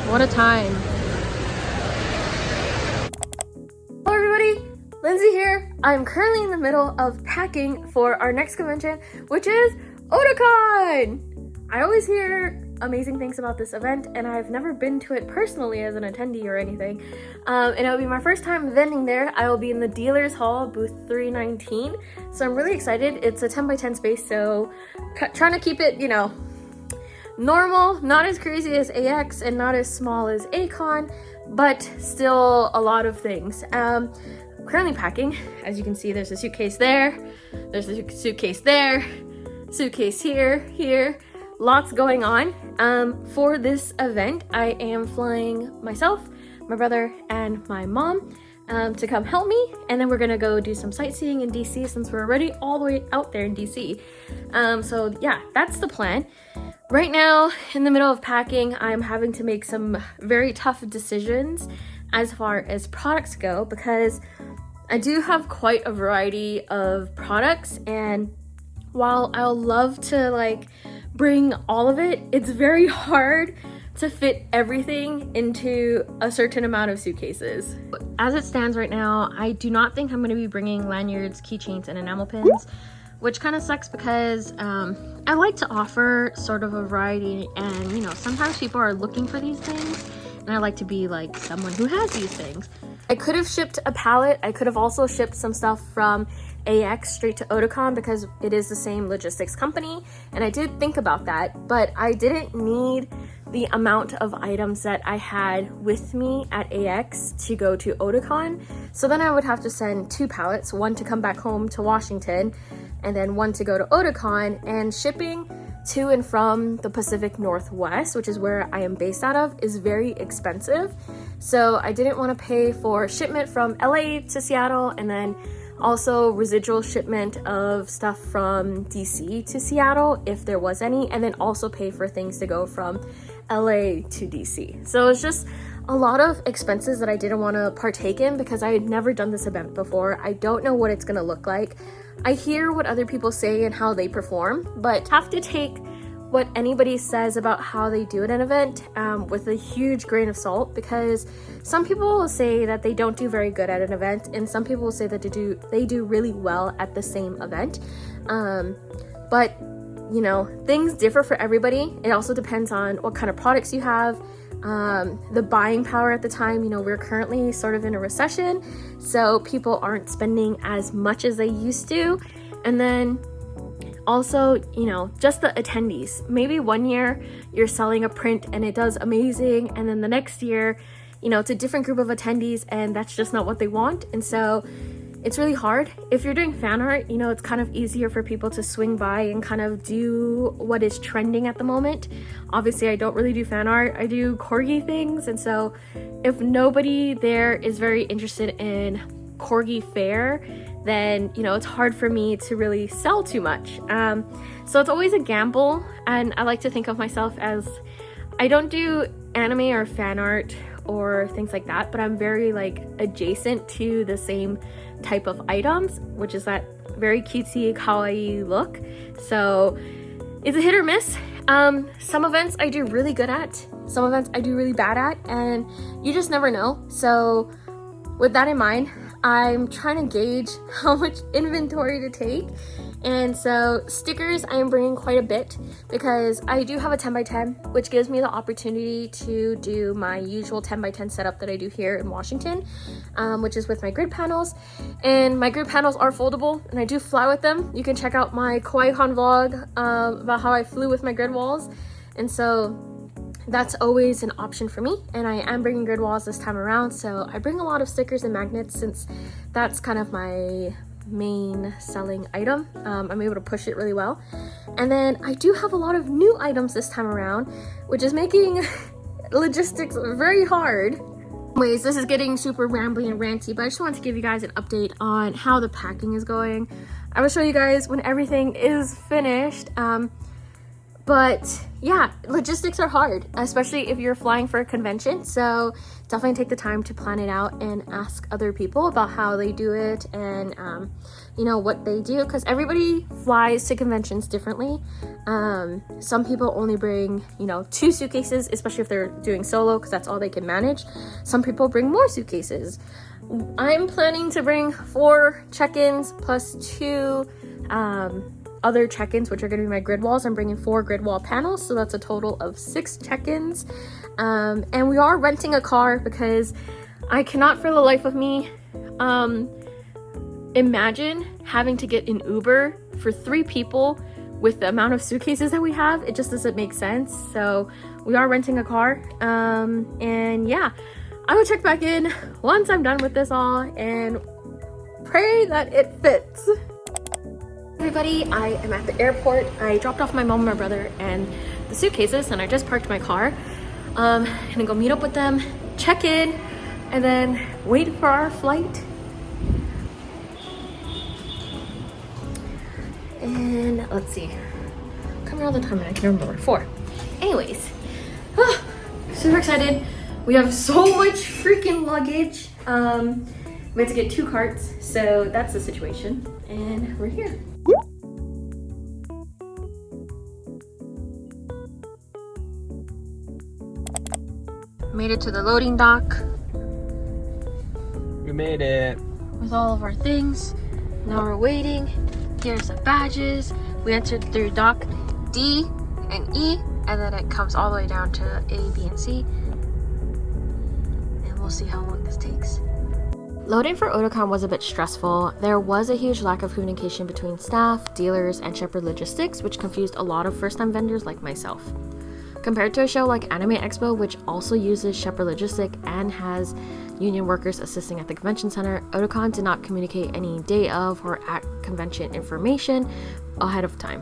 What a time. Hello everybody, Lindsay here. I'm currently in the middle of packing for our next convention, which is Otakon. I always hear amazing things about this event, and I've never been to it personally as an attendee or anything. And it'll be my first time vending there. I will be in the dealer's hall, booth 319. So I'm really excited. It's a 10 by 10 space, so trying to keep it, you know, normal, not as crazy as AX and not as small as Otakon, but still a lot of things. Currently packing. As you can see, there's a suitcase there, there's a suitcase there, suitcase here, lots going on. For this event, I am flying myself, my brother, and my mom to come help me, and then we're gonna go do some sightseeing in DC since we're already all the way out there in DC. So yeah, that's the plan. Right now, in the middle of packing, I'm having to make some very tough decisions as far as products go, because I do have quite a variety of products, and while I'll love to like bring all of it, it's very hard to fit everything into a certain amount of suitcases. As it stands right now, I do not think I'm going to be bringing lanyards, keychains, and enamel pins, which kind of sucks because I like to offer sort of a variety, and you know, sometimes people are looking for these things, and I like to be like someone who has these things. I could have shipped a pallet. I could have also shipped some stuff from AX straight to Otakon because it is the same logistics company, and I did think about that, but I didn't need the amount of items that I had with me at AX to go to Otakon. So then I would have to send 2 pallets, one to come back home to Washington, and then one to go to Otakon, and shipping to and from the Pacific Northwest, which is where I am based out of, is very expensive. So I didn't want to pay for shipment from LA to Seattle, and then also residual shipment of stuff from DC to Seattle if there was any, and then also pay for things to go from LA to DC. So it's just a lot of expenses that I didn't want to partake in because I had never done this event before. I don't know what it's going to look like. I hear what other people say and how they perform, but have to take what anybody says about how they do at an event with a huge grain of salt, because some people will say that they don't do very good at an event, and some people will say that they do really well at the same event. But you know, things differ for everybody. It also depends on what kind of products you have, the buying power at the time. You know, we're currently sort of in a recession, so people aren't spending as much as they used to. And then also, you know, just the attendees. Maybe one year you're selling a print and it does amazing, and then the next year, you know, it's a different group of attendees and that's just not what they want. And so it's really hard. If you're doing fan art, you know, it's kind of easier for people to swing by and kind of do what is trending at the moment. Obviously, I don't really do fan art. I do corgi things. And so if nobody there is very interested in corgi fare, then, you know, it's hard for me to really sell too much. So it's always a gamble. And I like to think of myself as, I don't do anime or fan art or things like that, but I'm very like adjacent to the same type of items, which is that very cutesy kawaii look. So it's a hit or miss. Some events I do really good at, some events I do really bad at, and you just never know. So with that in mind, I'm trying to gauge how much inventory to take. And so stickers I am bringing quite a bit because I do have a 10 by 10, which gives me the opportunity to do my usual 10 by 10 setup that I do here in Washington, which is with my grid panels. And my grid panels are foldable, and I do fly with them. You can check out my KawaiiCon vlog about how I flew with my grid walls. And so that's always an option for me, and I am bringing grid walls this time around. So I bring a lot of stickers and magnets since that's kind of my main selling item. I'm able to push it really well. And then I do have a lot of new items this time around, which is making logistics very hard. Anyways, this is getting super rambly and ranty, but I just wanted to give you guys an update on how the packing is going. I will show you guys when everything is finished. But yeah, logistics are hard, especially if you're flying for a convention. So definitely take the time to plan it out and ask other people about how they do it and, you know, what they do, because everybody flies to conventions differently. Some people only bring, you know, 2 suitcases, especially if they're doing solo, because that's all they can manage. Some people bring more suitcases. I'm planning to bring 4 check-ins plus 2 other check-ins, which are going to be my grid walls. I'm bringing 4 grid wall panels, so that's a total of 6 check-ins. And we are renting a car because I cannot for the life of me imagine having to get an Uber for 3 people with the amount of suitcases that we have. It just doesn't make sense. So we are renting a car. And yeah, I will check back in once I'm done with this all and pray that it fits. Everybody, I am at the airport. I dropped off my mom and my brother and the suitcases, and I just parked my car. Gonna go meet up with them, check in, and then wait for our flight. And let's see, come here all the time and I can remember 4. Anyways, super excited. We have so much freaking luggage. We had to get 2 carts, so that's the situation, and we're here. Made it to the loading dock. We made it. With all of our things. Now we're waiting. Here's the badges. We entered through dock D and E, and then it comes all the way down to A, B, and C. And we'll see how long this takes. Loading for Otakon was a bit stressful. There was a huge lack of communication between staff, dealers, and Shepherd Logistics, which confused a lot of first-time vendors like myself. Compared to a show like Anime Expo, which also uses Shepherd Logistic and has union workers assisting at the convention center, Otakon did not communicate any day of or at convention information ahead of time.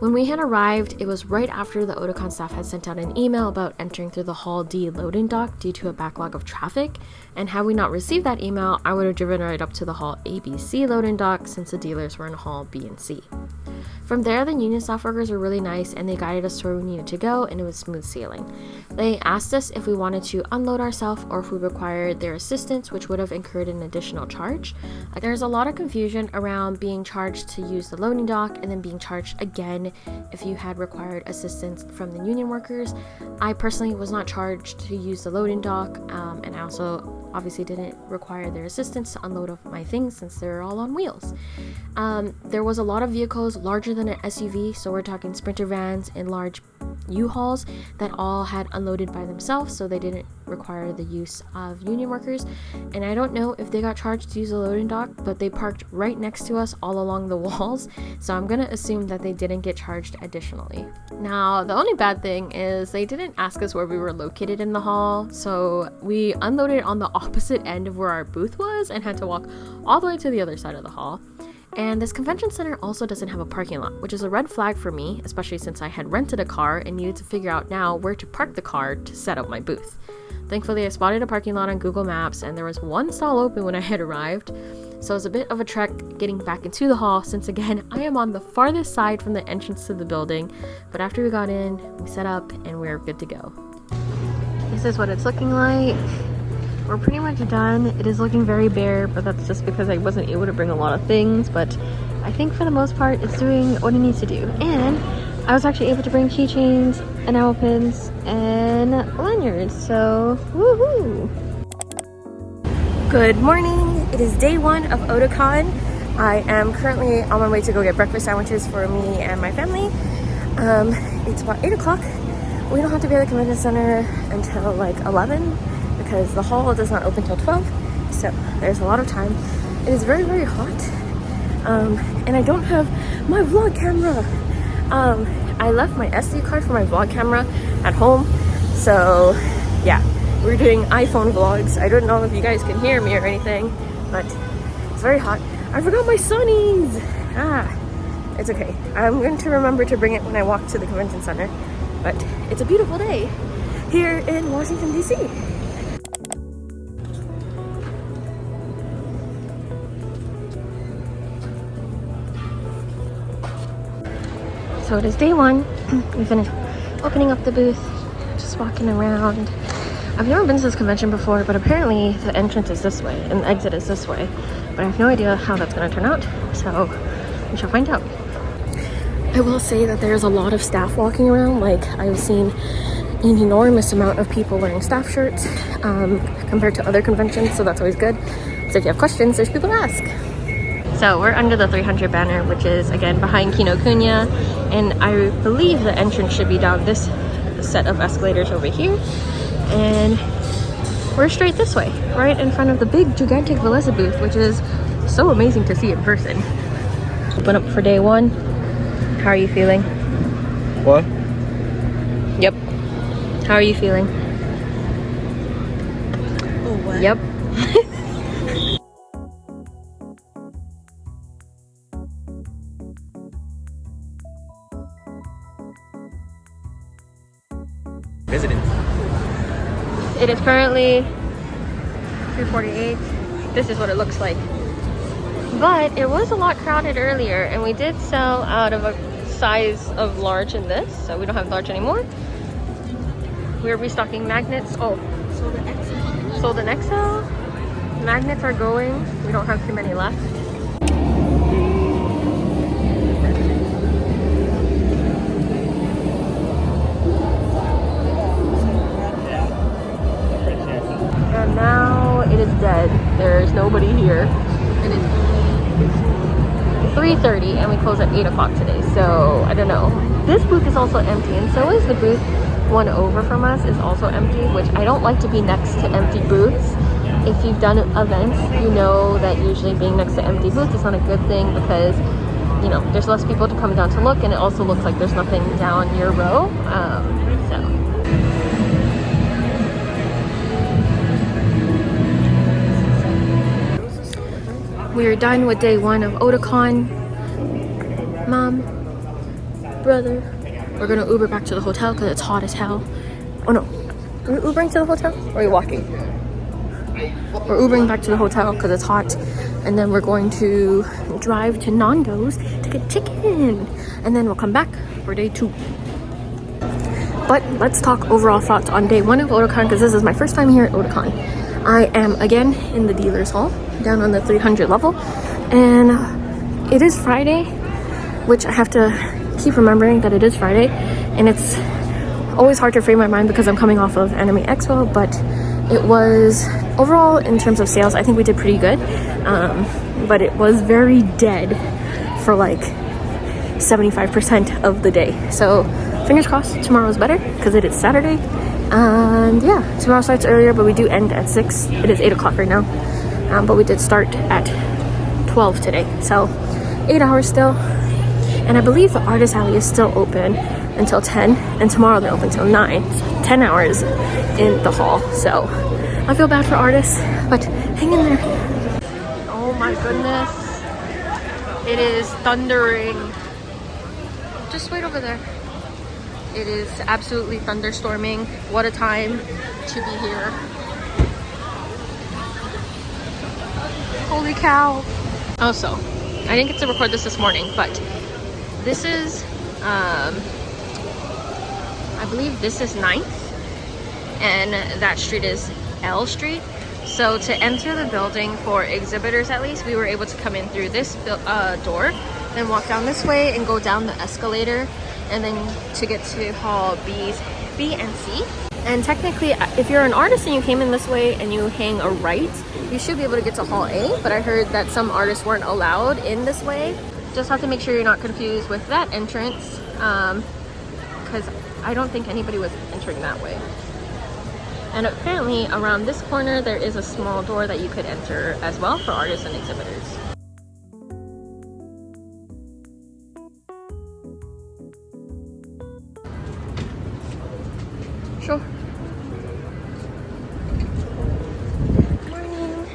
When we had arrived, it was right after the Otakon staff had sent out an email about entering through the Hall D loading dock due to a backlog of traffic, and had we not received that email, I would have driven right up to the Hall ABC loading dock since the dealers were in Hall B and C. From there, the union staff workers were really nice and they guided us to where we needed to go, and it was smooth sailing. They asked us if we wanted to unload ourselves or if we required their assistance, which would have incurred an additional charge. There's a lot of confusion around being charged to use the loading dock and then being charged again if you had required assistance from the union workers. I personally was not charged to use the loading dock, and I also obviously didn't require their assistance to unload my things since they're all on wheels. There was a lot of vehicles larger than an SUV, so we're talking Sprinter vans and large U-Hauls that all had unloaded by themselves, so they didn't require the use of union workers. And I don't know if they got charged to use the loading dock, but they parked right next to us all along the walls, so I'm gonna assume that they didn't get charged additionally. Now, the only bad thing is they didn't ask us where we were located in the hall, so we unloaded on the opposite end of where our booth was and had to walk all the way to the other side of the hall. And this convention center also doesn't have a parking lot, which is a red flag for me, especially since I had rented a car and needed to figure out now where to park the car to set up my booth. Thankfully, I spotted a parking lot on Google Maps and there was one stall open when I had arrived, so it was a bit of a trek getting back into the hall since again, I am on the farthest side from the entrance to the building, but after we got in, we set up and we're good to go. This is what it's looking like. We're pretty much done. It is looking very bare, but that's just because I wasn't able to bring a lot of things, but I think for the most part it's doing what it needs to do. And I was actually able to bring keychains, enamel pins, and lanyards, so woohoo! Good morning. It is day 1 of Otakon. I am currently on my way to go get breakfast sandwiches for me and my family. It's about 8 o'clock. We don't have to be at the convention center until like 11 because the hall does not open till 12, so there's a lot of time. It is very, very hot, and I don't have my vlog camera. I left my SD card for my vlog camera at home, so yeah, we're doing iPhone vlogs. I don't know if you guys can hear me or anything, but it's very hot. I forgot my sunnies. It's okay. I'm going to remember to bring it when I walk to the convention center, but it's a beautiful day here in Washington, D.C. So it is day 1. We finished opening up the booth, just walking around. I've never been to this convention before, but apparently the entrance is this way and the exit is this way. But I have no idea how that's going to turn out, so we shall find out. I will say that there's a lot of staff walking around. Like, I've seen an enormous amount of people wearing staff shirts compared to other conventions, so that's always good. So if you have questions, there's people to ask. So we're under the 300 banner, which is again behind Kinokuniya, and I believe the entrance should be down this set of escalators over here, and we're straight this way, right in front of the big gigantic Veleza booth, which is so amazing to see in person. Open up for day one. How are you feeling? What? Yep. How are you feeling? Oh, what? Yep. Visiting. It is currently 2:48. This is what it looks like. But it was a lot crowded earlier, and we did sell out of a size of large in this, so we don't have large anymore. We're restocking magnets. Oh, sold an XL. Magnets are going. We don't have too many left. And now it is dead. There's nobody here. It is 3:30 and we close at 8 o'clock today, so I don't know. This booth is also empty, and so is the booth one over from us is also empty, which I don't like to be next to empty booths. If you've done events, you know that usually being next to empty booths is not a good thing because, you know, there's less people to come down to look, and it also looks like there's nothing down your row. We're done with day one of Otakon. Mom, brother, we're gonna Uber back to the hotel because it's hot as hell. Oh no, are we Ubering to the hotel or are we walking? We're Ubering back to the hotel because it's hot, and then we're going to drive to Nando's to get chicken, and then we'll come back for day two. But let's talk overall thoughts on day one of Otakon because this is my first time here at Otakon. I am again in the dealer's hall down on the 300 level, and it is Friday, which I have to keep remembering that it is Friday, and it's always hard to frame my mind because I'm coming off of Anime Expo, but it was overall in terms of sales I think we did pretty good, but it was very dead for like 75% of the day, so fingers crossed tomorrow's better because it is Saturday. And yeah, tomorrow starts earlier, but we do end at 6. It is 8 o'clock right now, but we did start at 12 today, so 8 hours still. And I believe the artist alley is still open until 10, and tomorrow they're open till 9. 10 hours in the hall, so I feel bad for artists, but hang in there. Oh my goodness, it is thundering. Just wait over there. It is absolutely thunderstorming. What a time to be here. Holy cow. Also, I didn't get to record this morning, but this is, I believe this is 9th, and that street is L Street. So to enter the building for exhibitors at least, we were able to come in through this door, then walk down this way and go down the escalator, and then to get to hall B and C. And technically, if you're an artist and you came in this way and you hang a right, you should be able to get to hall A, but I heard that some artists weren't allowed in this way. Just have to make sure you're not confused with that entrance, because I don't think anybody was entering that way. And apparently around this corner there is a small door that you could enter as well for artists and exhibitors. Sure. Morning.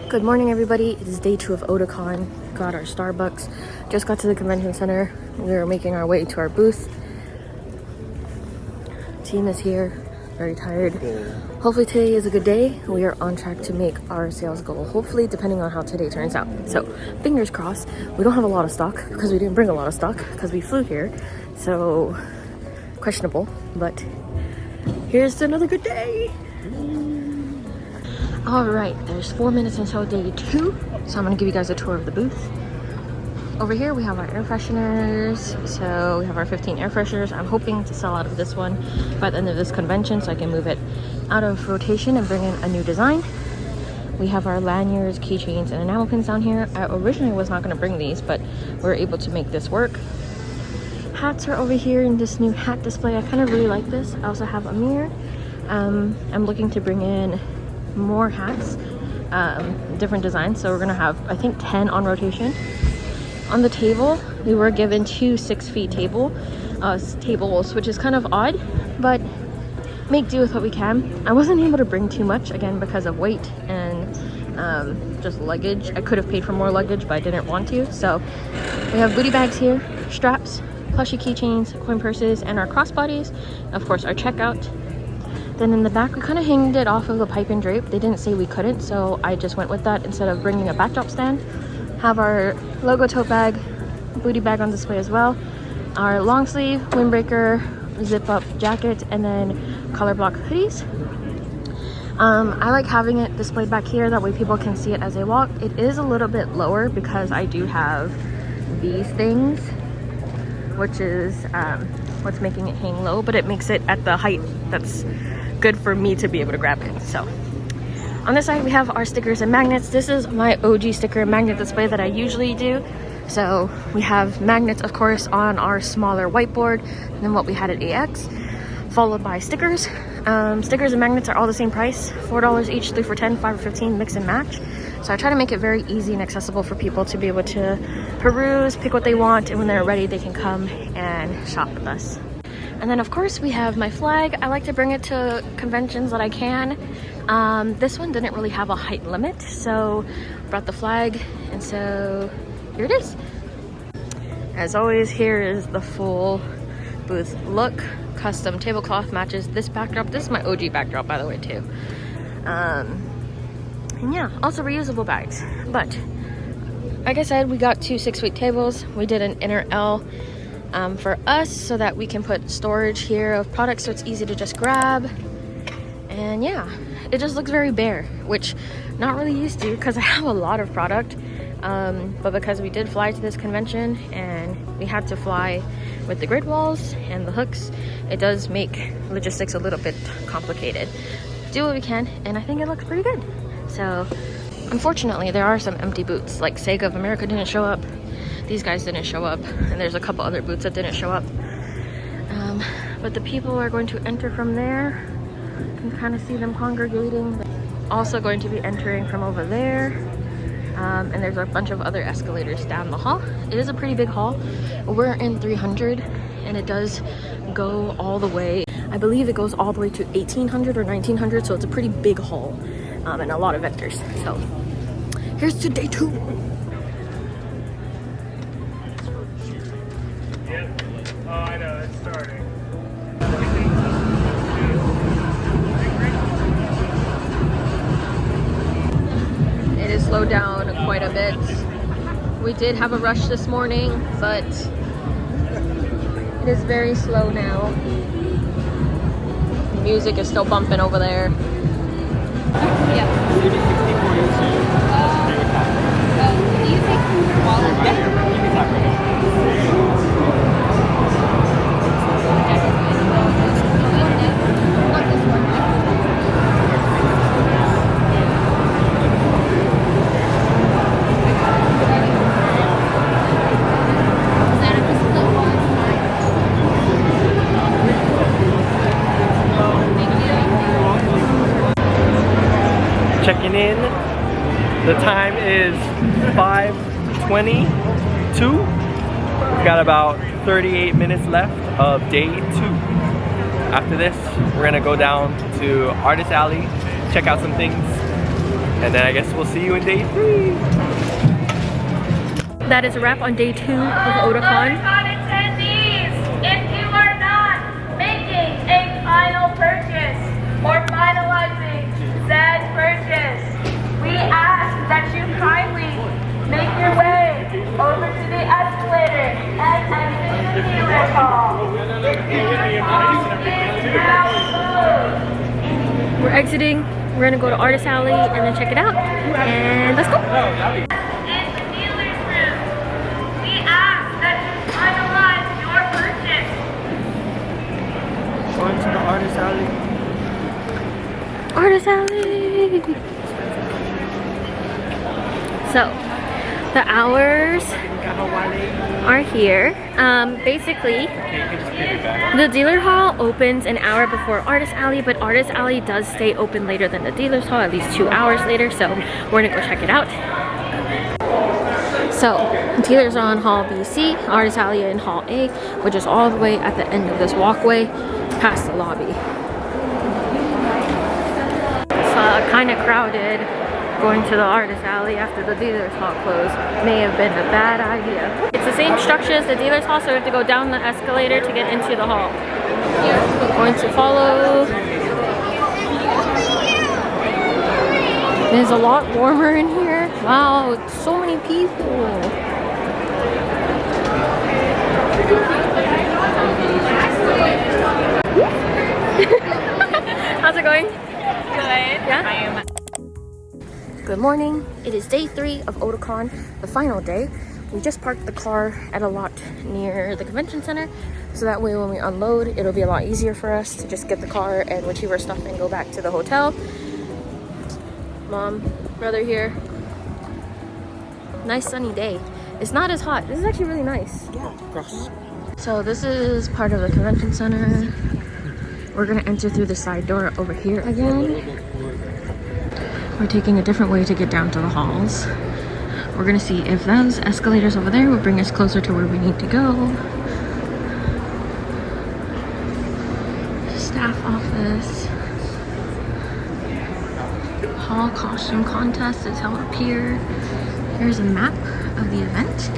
Good morning, everybody. It is day 2 of Otakon. Got our Starbucks. Just got to the convention center. We are making our way to our booth. Team is here. very tired. Hopefully today is a good day. We are on track to make our sales goal, hopefully, depending on how today turns out. So fingers crossed. We don't have a lot of stock because we didn't bring a lot of stock because we flew here, so questionable, but here's to another good day. All right, there's 4 minutes until day 2, so I'm gonna give you guys a tour of the booth. Over here we have our air fresheners. So we have our 15 air fresheners. I'm hoping to sell out of this one by the end of this convention so I can move it out of rotation and bring in a new design. We have our lanyards, keychains, and enamel pins down here. I originally was not going to bring these, but we were able to make this work. Hats are over here in this new hat display. I kind of really like this. I also have a mirror. I'm looking to bring in more hats, different designs. So we're going to have, I think, 10 on rotation. On the table, we were given 2 6-feet tables, which is kind of odd, but make do with what we can. I wasn't able to bring too much, again, because of weight and just luggage. I could have paid for more luggage, but I didn't want to. So we have booty bags here, straps, plushie keychains, coin purses, and our crossbodies. Of course, our checkout. Then in the back, we kind of hanged it off of the pipe and drape. They didn't say we couldn't, so I just went with that instead of bringing a backdrop stand. Have our logo tote bag, booty bag on display as well. Our long sleeve, windbreaker, zip up jacket, and then color block hoodies. I like having it displayed back here, that way people can see it as they walk. It is a little bit lower because I do have these things, which is what's making it hang low, but it makes it at the height that's good for me to be able to grab it. So on this side, we have our stickers and magnets. This is my OG sticker and magnet display that I usually do. So we have magnets, of course, on our smaller whiteboard than what we had at AX, followed by stickers. Stickers and magnets are all the same price, $4 each, 3 for $10, 5 for $15, mix and match. So I try to make it very easy and accessible for people to be able to peruse, pick what they want, and when they're ready, they can come and shop with us. And then, of course, we have my flag. I like to bring it to conventions that I can. This one didn't really have a height limit, so brought the flag, and so here it is. As always, here is the full booth look. Custom tablecloth matches this backdrop. This is my OG backdrop, by the way, too. And yeah, also reusable bags. But like I said, we got 2 6-feet tables. We did an inner L for us so that we can put storage here of products, so it's easy to just grab. And yeah, it just looks very bare, which not really used to because I have a lot of product. But because we did fly to this convention and we had to fly with the grid walls and the hooks, it does make logistics a little bit complicated. Do what we can, and I think it looks pretty good. So unfortunately, there are some empty booths, like Sega of America didn't show up, these guys didn't show up, and there's a couple other booths that didn't show up. But the people are going to enter from there. You can kind of see them congregating. Also going to be entering from over there. And there's a bunch of other escalators down the hall. It is a pretty big hall. We're in 300, and it does go all the way. I believe it goes all the way to 1800 or 1900, so it's a pretty big hall, and a lot of vendors. So here's to day 2. Yep. Oh, I know, it's starting. It is slowed down quite a bit. We did have a rush this morning, but it is very slow now. Music is still bumping over there. Yeah. Do you think wallet? Yeah, you can talk right now. Checking in. The time is 5:22. We've got about 38 minutes left of day 2. After this, we're gonna go down to Artist Alley, check out some things, and then I guess we'll see you in day 3. That is a wrap on day 2 of Otakon. Attendees, if you are not making a final purchase or finalizing said purchase, we ask that you kindly make your way over to the escalator and exit the dealer hall. The dealer hall is now closed. We're exiting. We're gonna go to Artist Alley and then check it out. And let's go. In the dealer's room, we ask that you finalize your purchase. Going to the Artist Alley. Artist Alley. So, the hours are here. Basically, the dealer hall opens an hour before Artist Alley, but Artist Alley does stay open later than the dealer's hall, at least 2 hours later. So we're gonna go check it out. So, dealers are on Hall BC, Artist Alley in Hall A, which is all the way at the end of this walkway past the lobby. It's kind of crowded. Going to the Artist Alley after the dealer's hall closed may have been a bad idea. It's the same structure as the dealer's hall, so we have to go down the escalator to get into the hall. Going to follow. It's a lot warmer in here. Wow, it's so many people. How's it going? Good. Yeah? Good morning. It is day 3 of Otakon, the final day. We just parked the car at a lot near the convention center, so that way when we unload, it'll be a lot easier for us to just get the car and retrieve our stuff and go back to the hotel. Mom, brother here. Nice sunny day. It's not as hot. This is actually really nice. Yeah, cross. So this is part of the convention center. We're gonna enter through the side door over here again. We're taking a different way to get down to the halls. We're gonna see if those escalators over there will bring us closer to where we need to go. Staff office. Hall costume contest is held up here. Here's a map of the event.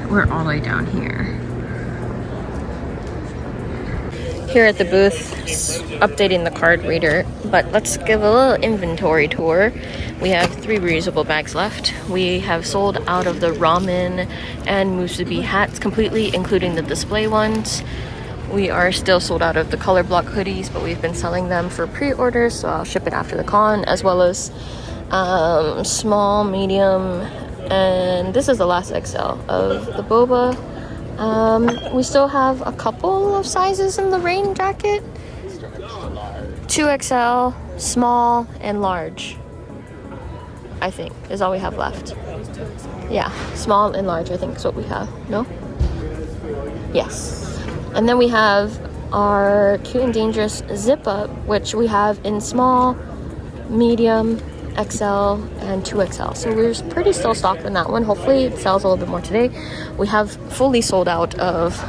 We're all the way down here. Here at the booth, updating the card reader, but let's give a little inventory tour. We have 3 reusable bags left. We have sold out of the ramen and musubi hats completely, including the display ones. We are still sold out of the color block hoodies, but we've been selling them for pre-orders, so I'll ship it after the con, as well as small, medium, and this is the last XL of the boba. We still have a couple of sizes in the rain jacket. 2XL, small, and large, I think, is all we have left. Yeah, small and large, I think is what we have. No? Yes. And then we have our Cute and Dangerous zip up, which we have in small, medium, XL, and 2XL. So we're pretty still stocked in that one. Hopefully it sells a little bit more today. We have fully sold out of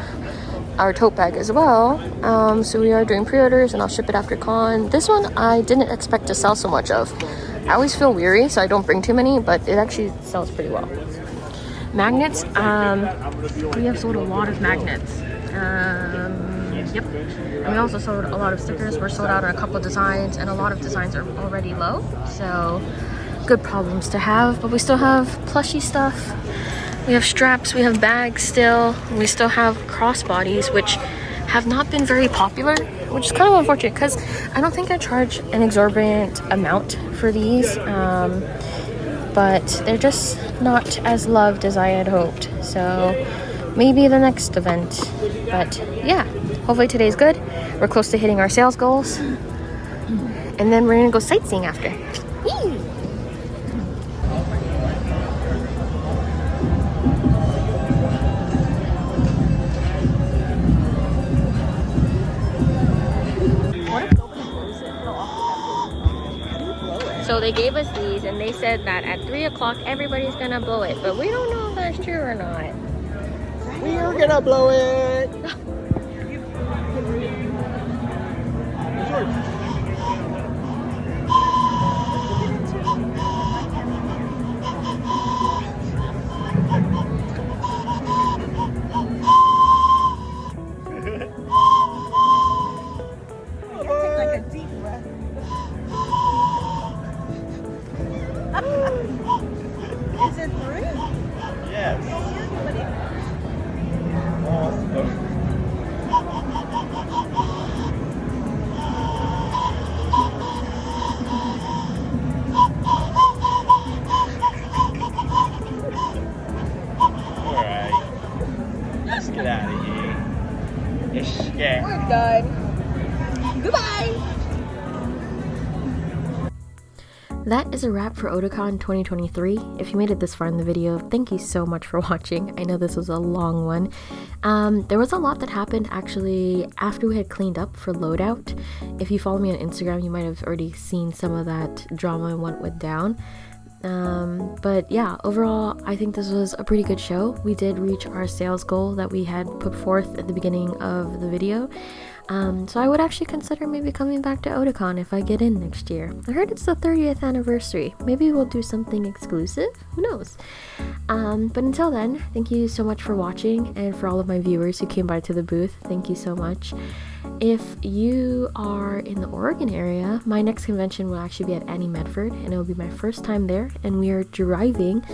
our tote bag as well. So we are doing pre-orders and I'll ship it after con. This one I didn't expect to sell so much of. I always feel weary, so I don't bring too many, but it actually sells pretty well. Magnets, we have sold a lot of magnets. Yep. And we also sold a lot of stickers. We're sold out on a couple designs, and a lot of designs are already low, so good problems to have. But we still have plushy stuff. We have straps, we have bags still. We still have crossbodies, which have not been very popular, which is kind of unfortunate because I don't think I charge an exorbitant amount for these, but they're just not as loved as I had hoped. So maybe the next event. But yeah, hopefully today's good. We're close to hitting our sales goals. And then we're gonna go sightseeing after. Whee! So they gave us these and they said that at 3 o'clock everybody's gonna blow it, but we don't know if that's true or not. We are gonna blow it! ordered fruit? Yes. Alright. Let's get out of here. Yeah. We're done. Goodbye! That is a wrap for Otakon 2023. If you made it this far in the video, thank you so much for watching. I know this was a long one. There was a lot that happened actually after we had cleaned up for loadout. If you follow me on Instagram, you might have already seen some of that drama and what went down. But yeah, overall, I think this was a pretty good show. We did reach our sales goal that we had put forth at the beginning of the video. So I would actually consider maybe coming back to Otakon if I get in next year. I heard it's the 30th anniversary. Maybe we'll do something exclusive. Who knows? But until then, thank you so much for watching, and for all of my viewers who came by to the booth, thank you so much. If you are in the Oregon area, my next convention will actually be at Annie Medford, and it will be my first time there, and we are driving,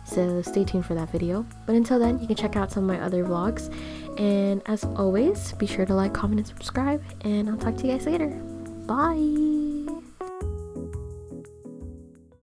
so stay tuned for that video. But until then, you can check out some of my other vlogs, and as always, be sure to like, comment, and subscribe, and I'll talk to you guys later. Bye!